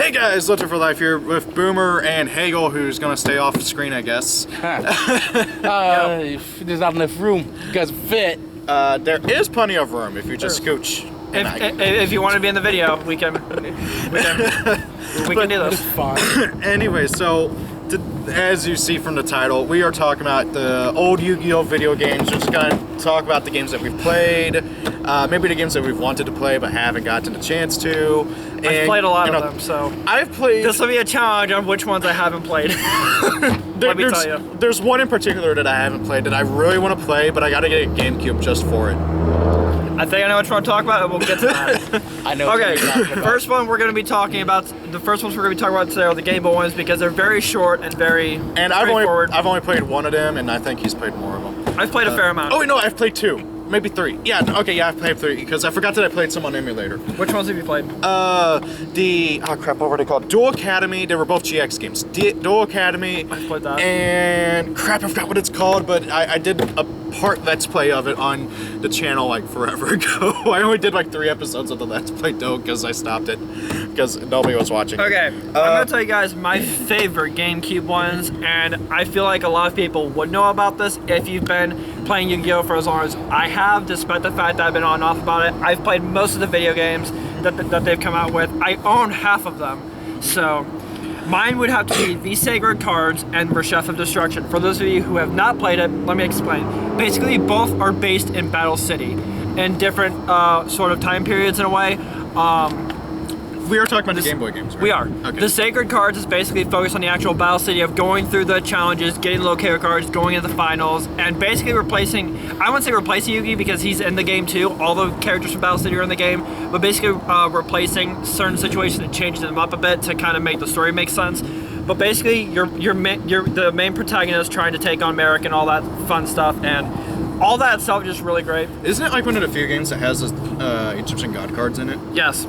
Hey guys, Luther for Life here with Boomer and Hagel, who's gonna stay off screen, I guess. If there's not enough room, you guys fit. There is plenty of room if you just scooch. If you want to be in the video, we can do this. It's fine. Anyway, so as you see from the title, we are talking about the old Yu-Gi-Oh video games. We're just gonna talk about the games that we've played, maybe the games that we've wanted to play but haven't gotten a chance to. I've played a lot of them, so I've played. This will be a challenge on which ones I haven't played. Let me tell you. There's one in particular that I haven't played that I really want to play, but I gotta get a GameCube just for it. I think I know what you want to talk about, and we'll get to that. I know. Okay, first one we're going to be talking about. The first ones we're going to be talking about today are the Game Boy ones because they're very short and very straightforward. I've only played one of them, and I think he's played more of them. I've played a fair amount. Oh wait, no, I've played two, maybe three. Yeah, okay, yeah, I've played three because I forgot that I played some on emulator. Which ones have you played? What were they called? Dual Academy. They were both GX games. Dual Academy. I've played that. And crap, I forgot what it's called, but I did a part Let's Play of it on the channel like forever ago. I only did like 3 episodes of the Let's Play though because I stopped it because nobody was watching. Okay, I'm gonna tell you guys my favorite GameCube ones, and I feel like a lot of people would know about this if you've been playing Yu-Gi-Oh for as long as I have, despite the fact that I've been on and off about it. I've played most of the video games that they've come out with. I own half of them, so mine would have to be The Sacred Cards and Chef of Destruction. For those of you who have not played it, let me explain. Basically, both are based in Battle City in different sort of time periods in a way. We are talking about the Game Boy games, right? We are. Okay. The Sacred Cards is basically focused on the actual Battle City of going through the challenges, getting locator cards, going into the finals, and basically replacing, I wouldn't say replacing Yugi because he's in the game too. All the characters from Battle City are in the game, but basically replacing certain situations and changing them up a bit to kind of make the story make sense. But basically, you're the main protagonist trying to take on Merrick and all that fun stuff, and all that stuff is just really great. Isn't it like one of the few games that has Egyptian god cards in it? Yes.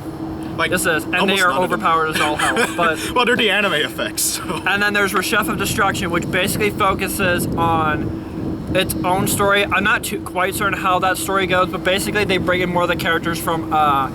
Like, this is, and they are overpowered as all hell. But well, they're the anime effects. So. And then there's Chef of Destruction, which basically focuses on its own story. I'm not quite certain how that story goes, but basically they bring in more of the characters from, I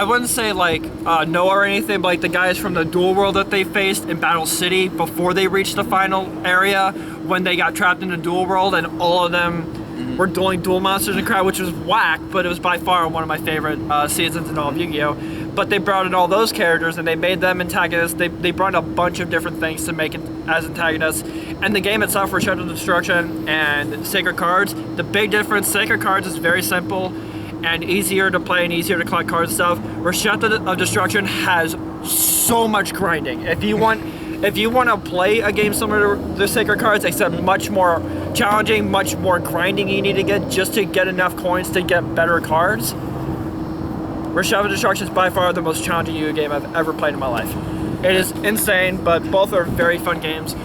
wouldn't say like Noah or anything, but like the guys from the dual world that they faced in Battle City before they reached the final area when they got trapped in the dual world, and all of them were dueling dual monsters and crap, which was whack, but it was by far one of my favorite seasons in all of Yu-Gi-Oh! But they brought in all those characters and they made them antagonists. They brought in a bunch of different things to make it as antagonists. And the game itself for Chef of Destruction and Sacred Cards, the big difference, Sacred Cards is very simple and easier to play and easier to collect cards and stuff, where Chef of Destruction has so much grinding. If you want to play a game similar to the Sacred Cards, except much more challenging, much more grinding you need to get just to get enough coins to get better cards, Chef of Destruction is by far the most challenging Yu-Gi-Oh game I've ever played in my life. It is insane, but both are very fun games.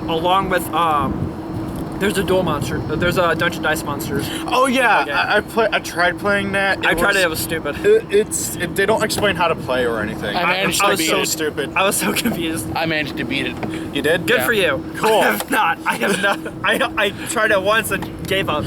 Along with, there's a dual monster. There's a Dungeon Dice Monsters. Oh yeah, I tried playing that. It was stupid. They don't explain how to play or anything. I was so stupid. I was so confused. I managed to beat it. You did? Good for you. Cool. I have not. I tried it once and gave up.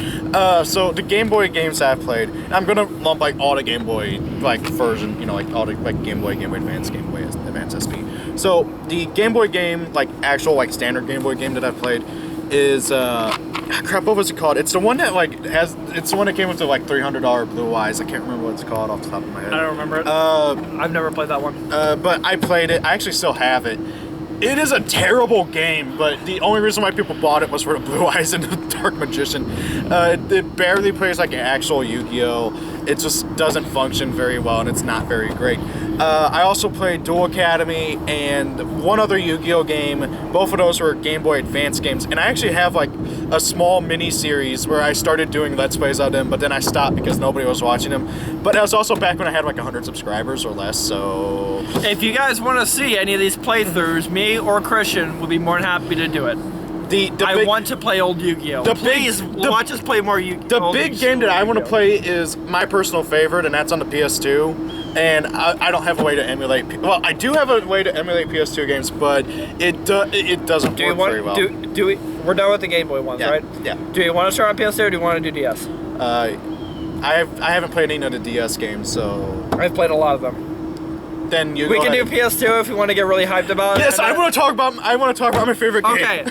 So the Game Boy games I've played, I'm gonna lump like all the Game Boy like version, you know, like all the like Game Boy Advance, Game Boy Advance SP. So the Game Boy game, like actual like standard Game Boy game that I've played, is crap, what was it called? It's the one that like it's the one that came with the like $300 Blue Eyes. I can't remember what it's called off the top of my head. I don't remember it. I've never played that one. But I played it. I actually still have it. It is a terrible game, but the only reason why people bought it was for the Blue Eyes and the Dark Magician. It barely plays like an actual Yu-Gi-Oh! It just doesn't function very well, and it's not very great. I also played Dual Academy and one other Yu-Gi-Oh! Game. Both of those were Game Boy Advance games, and I actually have like a small mini-series where I started doing Let's Plays of them, but then I stopped because nobody was watching them. But that was also back when I had like 100 subscribers or less, so... If you guys want to see any of these playthroughs, me or Christian will be more than happy to do it. I want to play old Yu-Gi-Oh! Please watch us play more Yu-Gi-Oh! The big game that I want to play is my personal favorite, and that's on the PS2. And I don't have a way to emulate... Well, I do have a way to emulate PS2 games, but it doesn't work very well. We're done with the Game Boy ones, right? Yeah. Do you want to start on PS2 or do you want to do DS? I haven't played any of the DS games, so... I've played a lot of them. then you. We go can do ahead. PS2 if you want to get really hyped about it. Yes, and I then- want to talk about. I want to talk about my favorite game. Okay,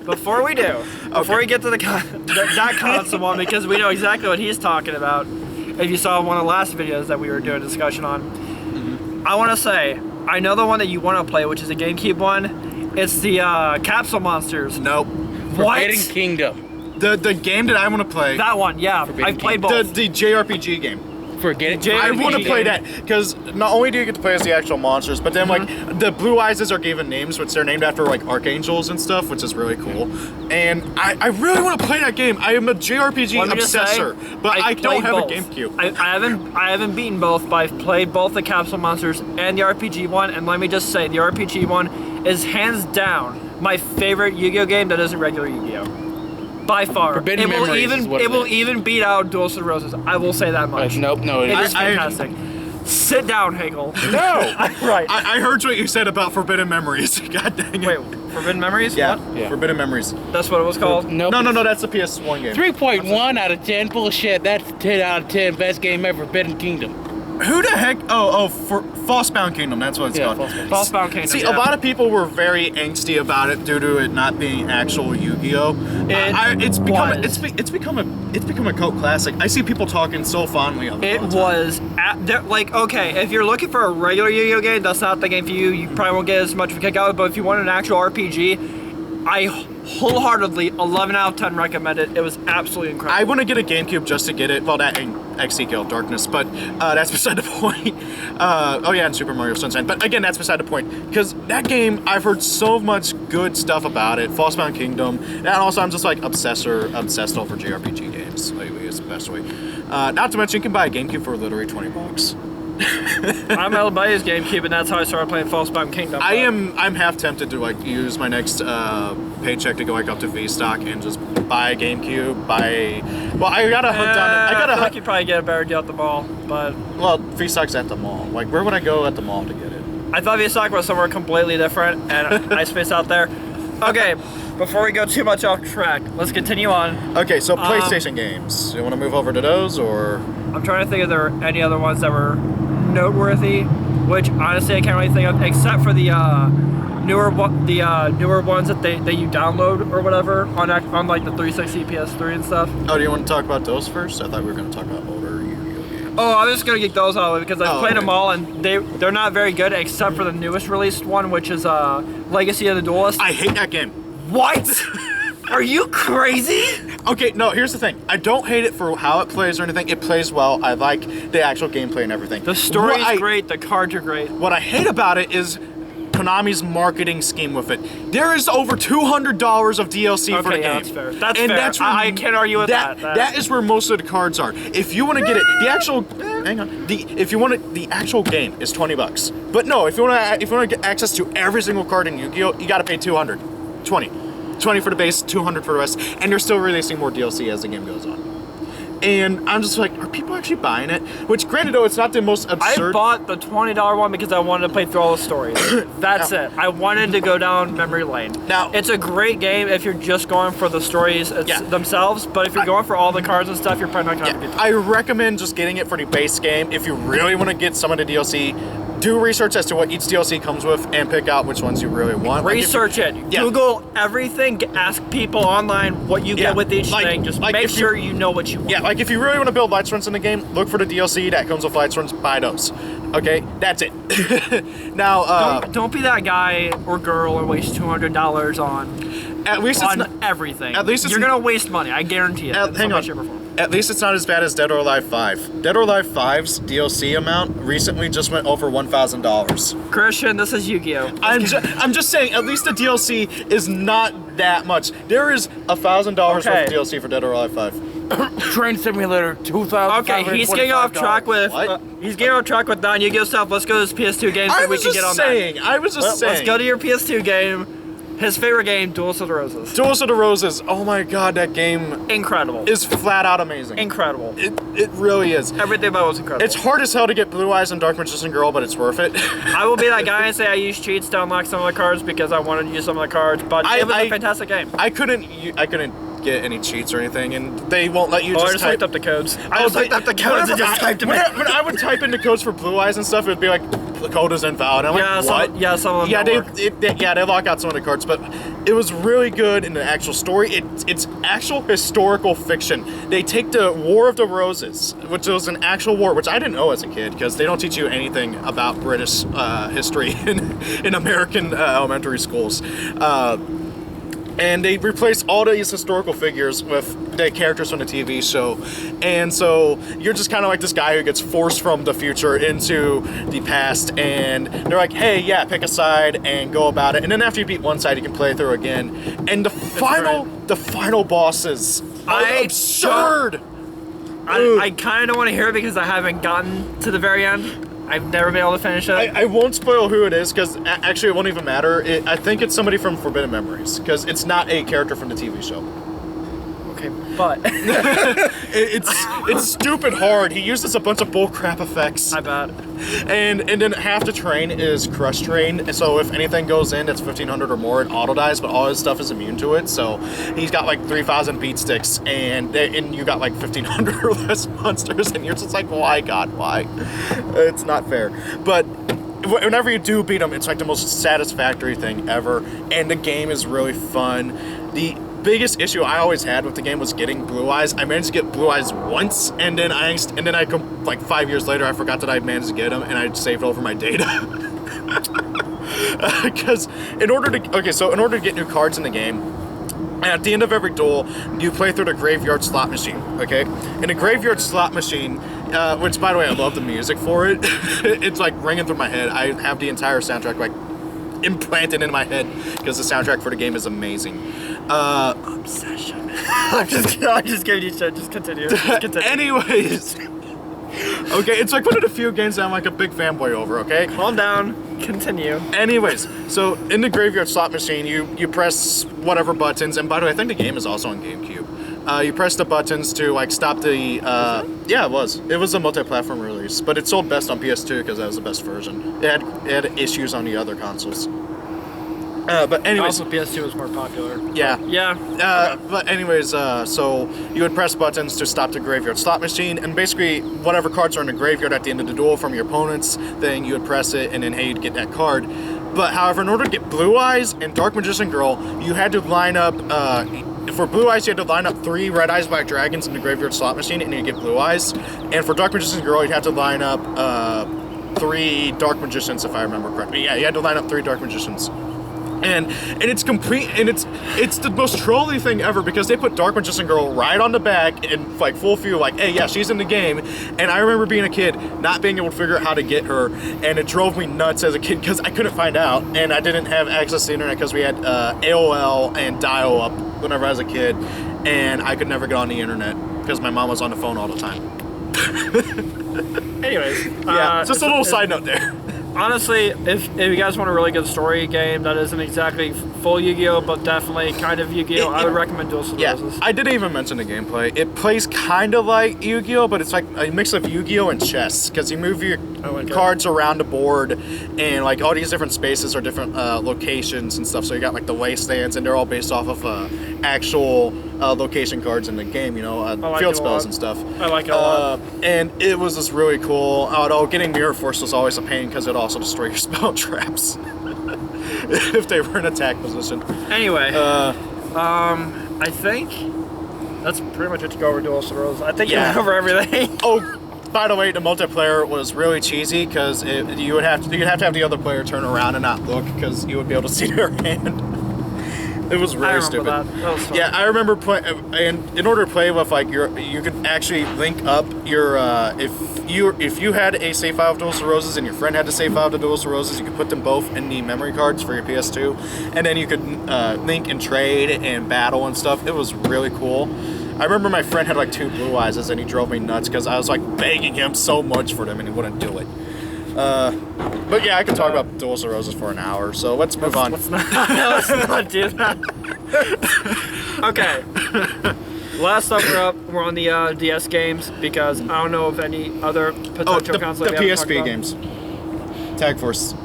before we get to that console one, because we know exactly what he's talking about. If you saw one of the last videos that we were doing a discussion on, I want to say I know the one that you want to play, which is a GameCube one. It's the Capsule Monsters. Nope. What? Forbidden Kingdom. The game that I want to play. That one, yeah. Forbidden I've played both. The JRPG game. Forget it. J- I want to RPG play game. that because not only do you get to play as the actual monsters, but then like the Blue Eyes are given names, which they're named after like archangels and stuff, which is really cool. And I really want to play that game. I am a JRPG Let me just say, obsessor, but I I've don't played have both. a GameCube. I haven't beaten both, but I've played both the Capsule Monsters and the RPG one. And let me just say, the RPG one is hands down my favorite Yu-Gi-Oh game that isn't regular Yu-Gi-Oh. By far, Forbidden it will Memories even is what it it will is. even beat out Duels of the Roses. I will say that much. Nope, no. It is I- fantastic. Sit down, Hegel. No. Right. I heard what you said about Forbidden Memories. God dang it. Wait, Forbidden Memories? Yeah, What? Yeah. Forbidden Memories. That's what it was called. Nope. No, that's the PS1 game. 3.1 out of 10. Bullshit. That's 10 out of 10. Best game ever. Forbidden Kingdom. Who the heck? For Falsebound Kingdom, that's what it's Yeah, called. Falsebound. Falsebound Kingdom. See, yeah. a lot of people were very angsty about it due to it not being actual Yu-Gi-Oh. It's become a cult classic. I see people talking so fondly of it. It all the time. was like, okay, if you're looking for a regular Yu-Gi-Oh game, that's not the game for you. You probably won't get as much of a kick out of it. But if you want an actual RPG, I wholeheartedly 11 out of 10 recommend it. It was absolutely incredible. I want to get a GameCube just to get it. Well, that ain't Exegil Darkness, but that's beside the point. Oh yeah, and Super Mario Sunshine. But again, that's beside the point because that game, I've heard so much good stuff about it. Falsebound Kingdom, and also I'm just like obsessed over JRPG games. Like, it's the best way. Not to mention, you can buy a GameCube for literally $20. I'm able to buy his GameCube, and that's how I started playing Falsebound Kingdom. I'm half tempted to like use my next paycheck to go like up to V-Stock and just buy a GameCube. Well, I gotta hunt down. I I gotta feel like hunt. you'd probably get a better deal at the mall, but Well, V-Stock's at the mall. Like, where would I go at the mall to get it? I thought V-Stock was somewhere completely different, and I spaced out there. Okay, before we go too much off track, let's continue on. Okay, so PlayStation games. You want to move over to those, or I'm trying to think if there were any other ones that were noteworthy, which honestly I can't really think of, except for the newer ones that you download or whatever on like the 360, PS3 and stuff. oh, do you want to talk about those first? I thought we were going to talk about older Yu-Gi-Oh games. Oh, I'm just gonna get those out of it because I've Oh, played okay. them all and they're not very good except for the newest released one, which is Legacy of the Duelist. I hate that game. What? Are you crazy? Okay, no, here's the thing. I don't hate it for how it plays or anything. It plays well. I like the actual gameplay and everything. The story's What I- great, the cards are great. What I hate about it is Konami's marketing scheme with it. There is over $200 of DLC for the Okay, game. yeah, that's fair. That's and fair. That's where, I can't argue with that. That is where most of the cards are. If you want to get it, the actual hang on. If you want it, the actual game is $20. But no, if you want to get access to every single card in Yu-Gi-Oh, you got to pay $200. 20 for the base, 200 for the rest, and they're still releasing more DLC as the game goes on. And I'm just like, are people actually buying it? Which, granted, though, it's not the most I absurd. bought the $20 one because I wanted to play through all the stories. That's it. I wanted to go down memory lane. Now- it's a great game if you're just going for the stories Yeah. themselves, but if you're going for all the cards and stuff, you're probably not going to have a good time. I recommend just getting it for the base game. If you really want to get some of the DLC, do research as to what each DLC comes with and pick out which ones you really want. Like, if- Research it. Yeah. Google everything. Ask people online what you Yeah. get with each Like- thing. Just like make if you- sure you know what you want. Yeah, like if you really want to build light runs in the game, look for the DLC that comes with light runs, buy those. Okay, that's it. Now, Don't be that guy or girl and waste $200 on at least it's on not. everything. at least it's you're n- gonna waste money. I guarantee it. in some Hang way, on. shape, or form. At least it's not as bad as Dead or Alive 5. Dead or Alive 5's DLC amount recently just went over $1,000. Christian, this is Yu-Gi-Oh. I'm just saying, at least the DLC is not that much. There is $1,000 Okay. worth of DLC for Dead or Alive 5. Train Simulator 2000. Okay, he's getting off track with What? he's getting off track with non-Yu-Gi-Oh stuff. Let's go to his PS2 game so I we was can get on just saying. I was just that. saying. Let's go to your PS2 game. His favorite game, Duels of the Roses. Duels of the Roses. Oh my god, that game Incredible. is flat out amazing. Incredible. It really is. Everything about it was incredible. It's hard as hell to get Blue Eyes and Dark Magician Girl, but it's worth it. I will be that guy and say I used cheats to unlock some of the cards because I wanted to use some of the cards, but it was a fantastic game. I couldn't get any cheats or anything, and they won't let you I just just type. looked up the codes. I just looked up the codes and just typed them in. When I would type into codes for Blue Eyes and stuff, it would be like, the code is invalid. I'm Yeah, like, some- what? yeah, some of them Yeah, don't they lock out some of the cards, but it was really good in the actual story. It's actual historical fiction. They take the War of the Roses, which was an actual war, which I didn't know as a kid, because they don't teach you anything about British history in American elementary schools. And they replaced all these historical figures with the characters from the TV show. And so you're just kind of like this guy who gets forced from the future into the past. And they're like, hey, yeah, pick a side and go about it. And then after you beat one side, you can play through again. And the final bosses are absurd. I kind of want to hear it because I haven't gotten to the very end. I've never been able to finish it. I won't spoil who it is, because actually it won't even matter. I think it's somebody from Forbidden Memories, because it's not a character from the TV show. Okay, but it's stupid hard. He uses a bunch of bullcrap effects. I bet. And then half the terrain is crush terrain, and so if anything goes in that's 1500 or more, it auto dies, but all his stuff is immune to it. So he's got like 3,000 beat sticks, and you got like 1500 or less monsters, and you're just like, why, God, why? It's not fair. But whenever you do beat him, it's like the most satisfactory thing ever, and the game is really fun. The biggest issue I always had with the game was getting Blue Eyes. I managed to get Blue Eyes once, and then like 5 years later, I forgot that I managed to get them, and I saved over my data. Because in order to get new cards in the game, at the end of every duel, you play through the graveyard slot machine, okay? In the graveyard slot machine, which, by the way, I love the music for it. It's like ringing through my head. I have the entire soundtrack like implanted in my head because the soundtrack for the game is amazing. Obsession. I'm just giving you shit. Just continue. Anyways. Okay, it's like one of the few games that I'm like a big fanboy over, okay? Calm down. Continue. Anyways, so in the graveyard slot machine, you press whatever buttons, and by the way, I think the game is also on GameCube. You press the buttons to like stop the, yeah, it was a multi-platform release, but it sold best on PS2 because that was the best version. It had issues on the other consoles. But anyways, also PS2 was more popular. Yeah. Yeah. But anyways, so you would press buttons to stop the graveyard slot machine, and basically whatever cards are in the graveyard at the end of the duel from your opponent's thing, you would press it, and then hey, you'd get that card. But however, in order to get Blue Eyes and Dark Magician Girl, you had to line up. For Blue Eyes, you had to line up 3 Red Eyes Black Dragons in the graveyard slot machine, and you get Blue Eyes. And for Dark Magician Girl, you'd have to line up 3 Dark Magicians, if I remember correctly. Yeah, you had to line up 3 Dark Magicians. And it's complete, and it's the most trolly thing ever because they put Dark Magician Girl right on the back in like full view, like, hey, yeah, she's in the game. And I remember being a kid, not being able to figure out how to get her, and it drove me nuts as a kid because I couldn't find out, and I didn't have access to the internet because we had AOL and dial-up whenever I was a kid, and I could never get on the internet because my mom was on the phone all the time. Anyways, yeah, just a little side note there. Honestly, if you guys want a really good story game that isn't exactly full Yu-Gi-Oh, but definitely kind of Yu-Gi-Oh, I would recommend Duels of the Roses. I didn't even mention the gameplay. It plays kind of like Yu-Gi-Oh, but it's like a mix of Yu-Gi-Oh and chess, because you move your cards around the board, and like all these different spaces are different locations and stuff. So you got like the wastelands, and they're all based off of actual location cards in the game, you know, field spells and stuff. I like it a lot. And it was just really cool. Although getting Mirror Force was always a pain because it also destroy your spell traps if they were in attack position. Anyway, I think that's pretty much it to go over Duels of the Roses. I think you went over everything. Oh, by the way, the multiplayer was really cheesy because you'd have to have the other player turn around and not look because you would be able to see their hand. It was really stupid. That was fun. Yeah, I remember playing, and in order to play with like you could actually link up your if you had a save file of Duels of Roses and your friend had a save file of Duels of Roses, you could put them both in the memory cards for your PS2, and then you could link and trade and battle and stuff. It was really cool. I remember my friend had like 2 Blue Eyes, and he drove me nuts because I was like begging him so much for them, and he wouldn't do it. But yeah, I could talk about Duels of Roses for an hour, so let's move on. Let's not do that. Okay. Last up, we're on the DS games because I don't know of any other potential consoles. The PSP games. Tag Force.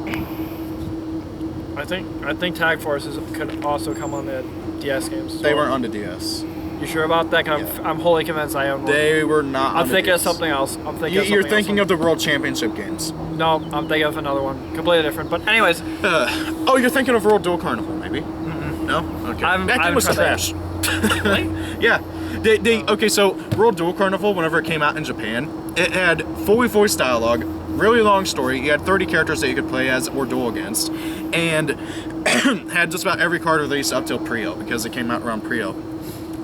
I think Tag Forces could also come on the DS games. They weren't on the DS. You sure about that? I'm wholly convinced I own one. They were not. I'm thinking of something else. You're thinking of the World Championship games. No, I'm thinking of another one, completely different. But anyways. Oh, you're thinking of World Duel Carnival, maybe? Mm-hmm. No. Okay. That game was trash. Really? Yeah. Okay, so World Duel Carnival, whenever it came out in Japan, it had fully voiced dialogue, really long story. You had 30 characters that you could play as or duel against, and had just about every card released up till Pre-O, because it came out around Pre-O.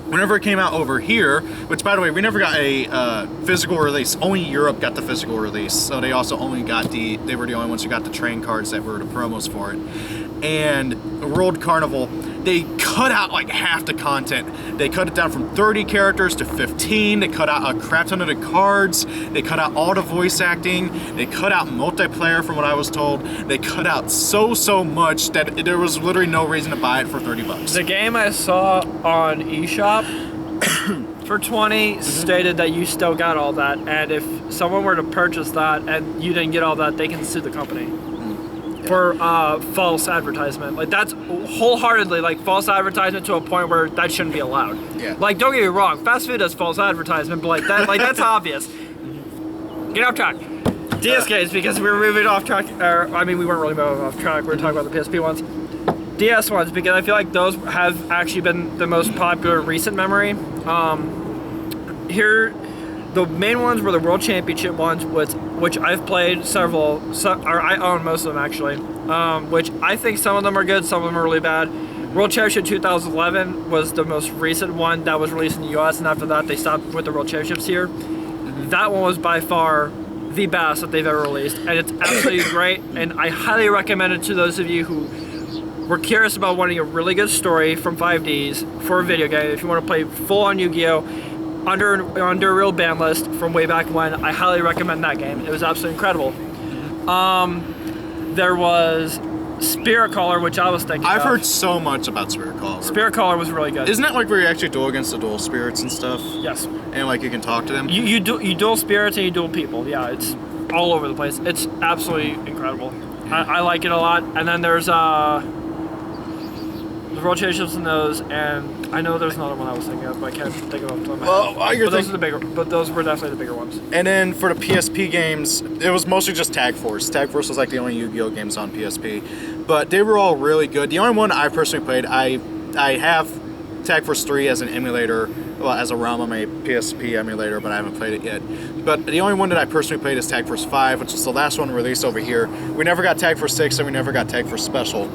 Whenever it came out over here, which by the way, we never got a physical release. Only Europe got the physical release, so they also only got they were the only ones who got the train cards that were the promos for it. And World Carnival, they cut out like half the content. They cut it down from 30 characters to 15. They cut out a crap ton of the cards. They cut out all the voice acting. They cut out multiplayer from what I was told. They cut out so much that there was literally no reason to buy it for $30. The game I saw on eShop for 20 stated that you still got all that, and if someone were to purchase that and you didn't get all that, they can sue the company. For false advertisement. Like, that's wholeheartedly like false advertisement to a point where that shouldn't be allowed. Yeah. Like, don't get me wrong, fast food does false advertisement, but like that's obvious. Get off track. DSKs, because we were moving off track, we weren't really moving off track, we were talking about the PSP ones. DS ones, because I feel like those have actually been the most popular in recent memory. Here, the main ones were the World Championship ones, which I've played several, or I own most of them actually, which I think some of them are good, some of them are really bad. World Championship 2011 was the most recent one that was released in the US, and after that they stopped with the World Championships here. That one was by far the best that they've ever released, and it's absolutely great, and I highly recommend it to those of you who were curious about wanting a really good story from 5Ds for a video game. If you want to play full-on Yu-Gi-Oh! Under a real ban list from way back when, I highly recommend that game. It was absolutely incredible. There was Spirit Caller, which I was thinking I've heard so much about Spirit Caller. Spirit Caller was really good. Isn't that like where you actually duel against the dual spirits and stuff? Yes. And like you can talk to them? You duel spirits and you duel people. Yeah, it's all over the place. It's absolutely incredible. I like it a lot. And then there's the World Championships in those, and I know there's another one I was thinking of, but I can't think of them. But those were definitely the bigger ones. And then for the PSP games, it was mostly just Tag Force. Tag Force was like the only Yu-Gi-Oh games on PSP, but they were all really good. The only one I personally played, I have Tag Force 3 as an emulator, well, as a ROM on my PSP emulator, but I haven't played it yet. But the only one that I personally played is Tag Force 5, which is the last one released over here. We never got Tag Force 6, and we never got Tag Force Special.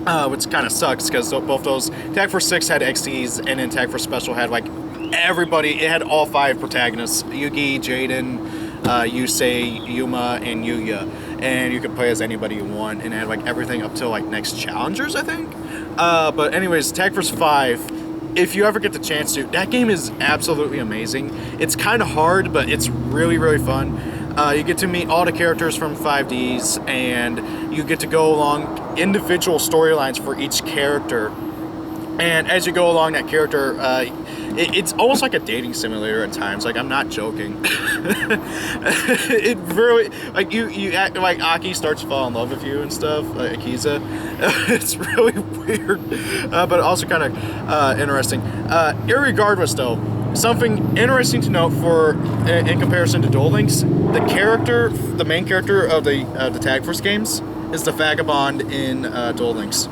Which kind of sucks, because both those, Tag Force 6 had XDs, and then Tag Force Special had like everybody, it had all 5 protagonists, Yugi, Jaden, Yusei, Yuma, and Yuya, and you could play as anybody you want, and it had like everything up till like Next Challengers, I think. But anyways, Tag Force 5, if you ever get the chance to, that game is absolutely amazing. It's kind of hard, but it's really, really fun. You get to meet all the characters from 5Ds, and you get to go along individual storylines for each character. And as you go along that character, it's almost like a dating simulator at times. Like, I'm not joking. It really, like, you act like Aki starts to fall in love with you and stuff, Akiza. It's really weird, but also kind of interesting. Irregardless, though, something interesting to note in comparison to Duel Links, the main character of the Tag Force games is the Vagabond in Duel Links.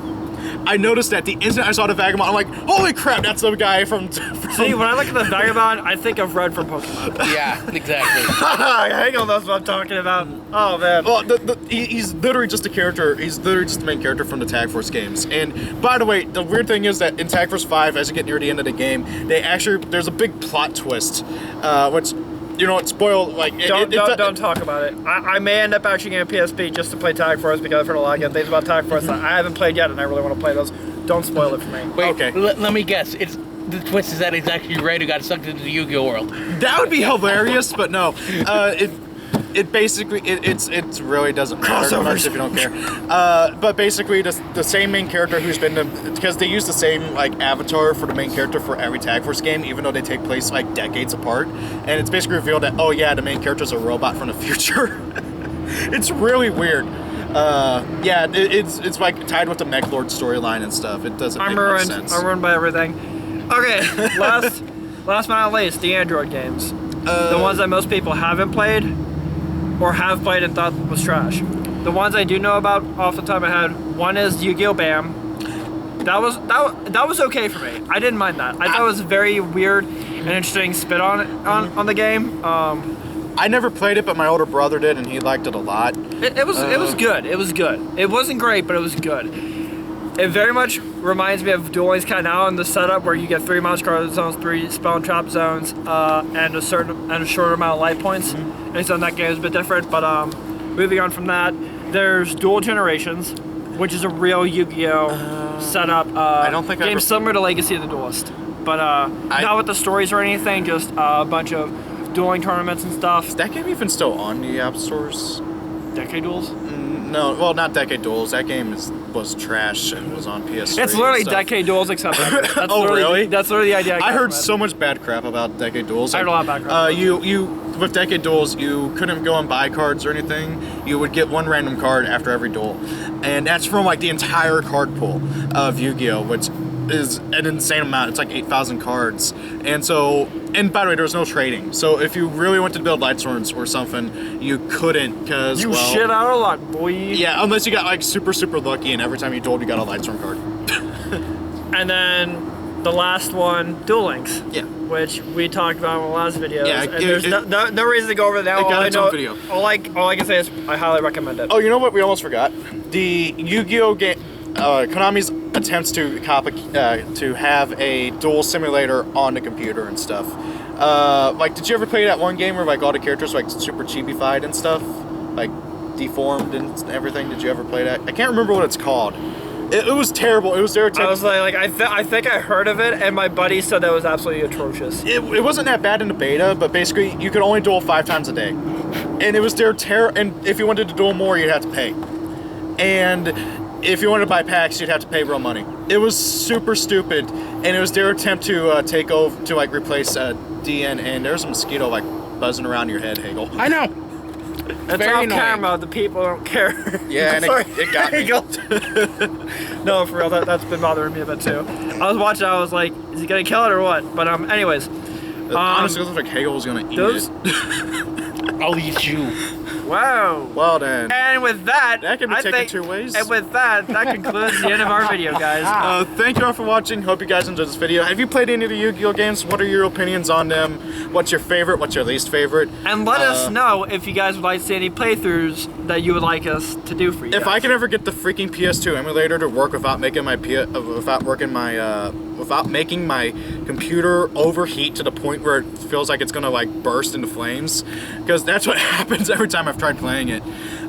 I noticed that the instant I saw the Vagabond, I'm like, holy crap, that's the guy from See, when I look at the Vagabond, I think of Red from Pokemon. Yeah, exactly. Hang on, that's what I'm talking about. Oh, man. Well, he's literally just a character. He's literally just the main character from the Tag Force games. And by the way, the weird thing is that in Tag Force 5, as you get near the end of the game, there's a big plot twist, which, you know, it spoiled, like... Don't talk about it. I may end up actually getting a PSP just to play Tag Force, because I've heard a lot of good things about Tag Force that I haven't played yet, and I really want to play those. Don't spoil it for me. Wait, okay. Let me guess. The twist is that it's actually Red who got sucked into the Yu-Gi-Oh world. That would be hilarious, but no. It basically, it really doesn't matter much if you don't care. But basically, the same main character who's been because they use the same like avatar for the main character for every Tag Force game, even though they take place like decades apart. And it's basically revealed that, oh yeah, the main character's a robot from the future. It's really weird. It's like tied with the Mech Lord storyline and stuff. It doesn't make much sense. I'm ruined by everything. Okay, last but not least, the Android games. The ones that most people haven't played, or have played and thought was trash. The ones I do know about off the top of my head, one is Yugioh Bam. That was okay for me. I didn't mind that. I thought it was very weird and interesting spin on the game. I never played it, but my older brother did, and he liked it a lot. It was good. It was good. It wasn't great, but it was good. It very much reminds me of Duel Links kind of now in the setup where you get 3 mouse guard zones, 3 spell and trap zones, and a short amount of life points. And so that game is a bit different. But moving on from that, there's Dual Generations, which is a real Yu-Gi-Oh setup. I don't think game similar to Legacy of the Duelist, but not with the stories or anything. Just a bunch of dueling tournaments and stuff. Is that game even still on the app stores? Decade Duels? No, well, not Decade Duels. That game was trash and was on PS3. It's literally Decade Duels except that's oh, really? That's literally the idea. I heard so much bad crap about Decade Duels. I heard a lot of bad crap. You with Decade Duels, you couldn't go and buy cards or anything. You would get one random card after every duel, and that's from like the entire card pool of Yu-Gi-Oh, which is an insane amount. It's like 8,000 cards, and by the way, there was no trading. So if you really wanted to build light swords or something, you couldn't because you shit out of luck, boy. Yeah, unless you got like super lucky, and every time you dueled, you got a light sword card. And then the last one, Duel Links. Yeah. Which we talked about in the last videos. Yeah, and there's no reason to go over that. It got its own video. All I can say is I highly recommend it. Oh, you know what? We almost forgot. The Yu-Gi-Oh game, Konami's attempts to have a duel simulator on the computer and stuff. Like, did you ever play that one game where like all the characters were, like super chibified and stuff, like deformed and everything? Did you ever play that? I can't remember what it's called. It was terrible. It was their attempt. I was like I think I heard of it, and my buddy said that was absolutely atrocious. It wasn't that bad in the beta, but basically you could only duel 5 times a day, and it was their and if you wanted to duel more, you'd have to pay, and if you wanted to buy packs, you'd have to pay real money. It was super stupid, and it was their attempt to take over to like replace DN, and there's a mosquito like buzzing around your head, Hagel. I know. It's very off camera. The people don't care. Yeah, and it got me. No, for real, that's been bothering me a bit too. I was watching. I was like, is he gonna kill it or what? But anyways. Honestly, it looks like Hagel was gonna eat it. I'll eat you. Wow. Well then. And with that, can be taken 2 ways. And with that concludes the end of our video, guys. Thank you all for watching. Hope you guys enjoyed this video. Have you played any of the Yu-Gi-Oh games? What are your opinions on them? What's your favorite? What's your least favorite? And let us know if you guys would like to see any playthroughs that you would like us to do for you. If I can ever get the freaking PS2 emulator to work without making my making my computer overheat to the point where it feels like it's gonna like burst into flames, because that's what happens every time I've tried playing it.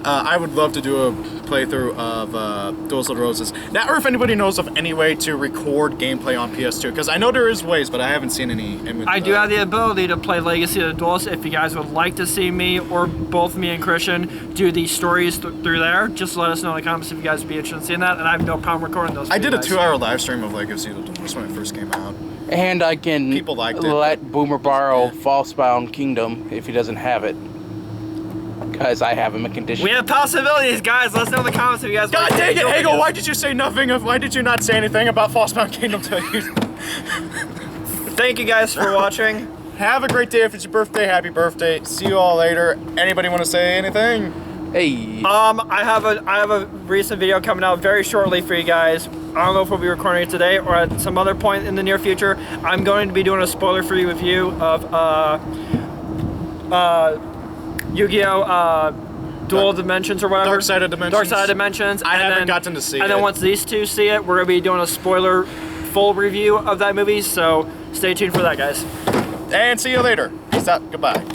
I would love to do a playthrough of Duels of the Roses. Now, or if anybody knows of any way to record gameplay on PS2, because I know there is ways, but I haven't seen any. I do have the ability to play Legacy of the Duelist. If you guys would like to see me or both me and Christian do these stories through there, just let us know in the comments if you guys would be interested in seeing that, and I have no problem recording those. I did a 2-hour live stream of Legacy of the Duelist when it first came out. And I can People liked it. let Boomer borrow Falsebound Kingdom if he doesn't have it. Because I have him a condition. We have possibilities, guys. Let us know in the comments if you guys God want dang it, Hagel, why did you not say anything about Falsebound Kingdom to you? Thank you guys for watching. Have a great day. If it's your birthday, happy birthday. See you all later. Anybody want to say anything? Hey. I have a recent video coming out very shortly for you guys. I don't know if we'll be recording it today or at some other point in the near future. I'm going to be doing a spoiler-free review of Yu-Gi-Oh! Dual Dimensions or whatever. Dark Side of Dimensions. Dark Side of Dimensions. I haven't gotten to see it. And then once these two see it, we're going to be doing a spoiler full review of that movie. So stay tuned for that, guys. And see you later. Peace out. Goodbye.